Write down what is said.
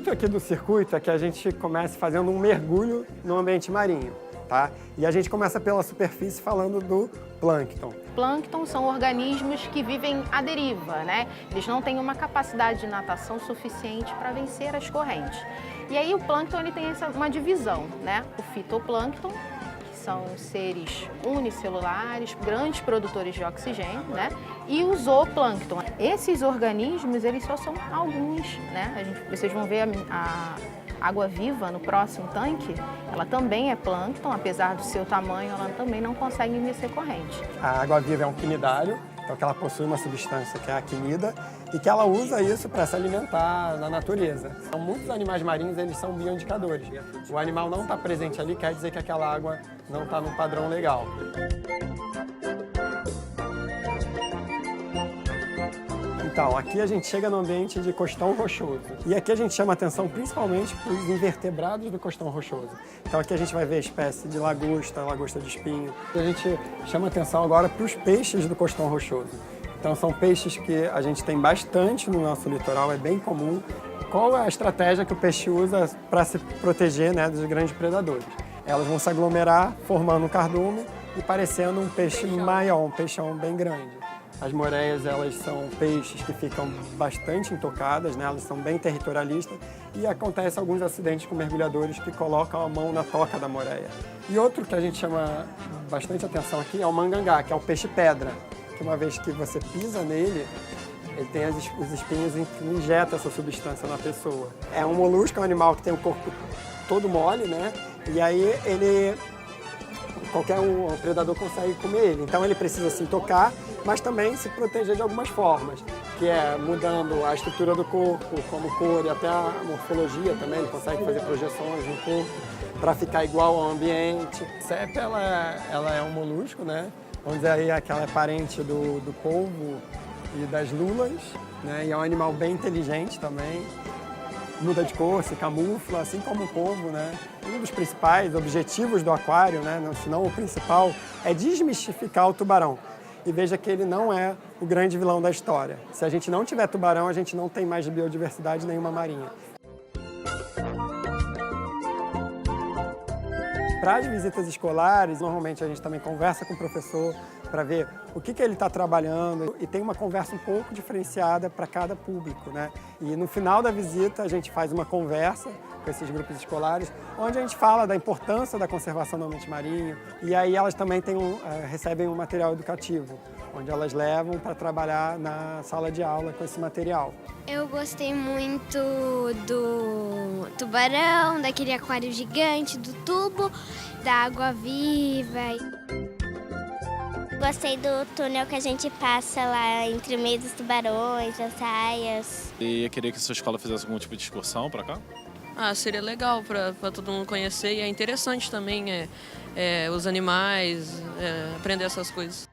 intuito aqui do circuito é que a gente comece fazendo um mergulho no ambiente marinho, tá? E a gente começa pela superfície falando do plâncton. Plâncton são organismos que vivem à deriva, né? Eles não têm uma capacidade de natação suficiente para vencer as correntes. E aí o plâncton ele tem uma divisão, né? O fitoplâncton, que são seres unicelulares, grandes produtores de oxigênio, né? E o zooplâncton. Esses organismos, eles só são alguns, né? Vocês vão ver a água-viva no próximo tanque, ela também é plâncton, apesar do seu tamanho, ela também não consegue vencer corrente. A água-viva é um quinidário, então que ela possui uma substância que é a quinida e que ela usa isso para se alimentar na natureza. Então, muitos animais marinhos eles são bioindicadores. O animal não está presente ali, quer dizer que aquela água não está no padrão legal. Então, aqui a gente chega no ambiente de costão rochoso. E aqui a gente chama atenção principalmente para os invertebrados do costão rochoso. Então aqui a gente vai ver a espécie de lagosta, lagosta de espinho. E a gente chama atenção agora para os peixes do costão rochoso. Então são peixes que a gente tem bastante no nosso litoral, é bem comum. Qual é a estratégia que o peixe usa para se proteger, né, dos grandes predadores? Elas vão se aglomerar, formando um cardume e parecendo um peixe maior, um peixão bem grande. As moreias, elas são peixes que ficam bastante intocadas, né? Elas são bem territorialistas e acontece alguns acidentes com mergulhadores que colocam a mão na toca da moreia. E outro que a gente chama bastante atenção aqui é o mangangá, que é o peixe-pedra, que uma vez que você pisa nele, ele tem os espinhos que injetam essa substância na pessoa. É um molusco, é um animal que tem o corpo todo mole, né? E aí qualquer predador consegue comer ele. Então ele precisa se intocar, mas também se proteger de algumas formas, que é mudando a estrutura do corpo, como cor e até a morfologia também, ele consegue fazer projeções no corpo para ficar igual ao ambiente. A sépia, ela é um molusco, né? Vamos dizer aí que ela é parente do polvo e das lulas, né? E é um animal bem inteligente também. Muda de cor, se camufla, assim como o polvo, né? Um dos principais objetivos do aquário, né? Se não o principal, é desmistificar o tubarão. E veja que ele não é o grande vilão da história. Se a gente não tiver tubarão, a gente não tem mais biodiversidade nenhuma marinha. Para as visitas escolares, normalmente a gente também conversa com o professor para ver o que ele está trabalhando e tem uma conversa um pouco diferenciada para cada público, né? E no final da visita a gente faz uma conversa com esses grupos escolares, onde a gente fala da importância da conservação do ambiente marinho e aí elas também recebem um material educativo, onde elas levam para trabalhar na sala de aula com esse material. Eu gostei muito do tubarão, daquele aquário gigante, do tubo, da água-viva. Gostei do túnel que a gente passa lá entre o meio dos tubarões, das raias. E eu queria que a sua escola fizesse algum tipo de excursão para cá? Seria legal para todo mundo conhecer e é interessante também os animais, aprender essas coisas.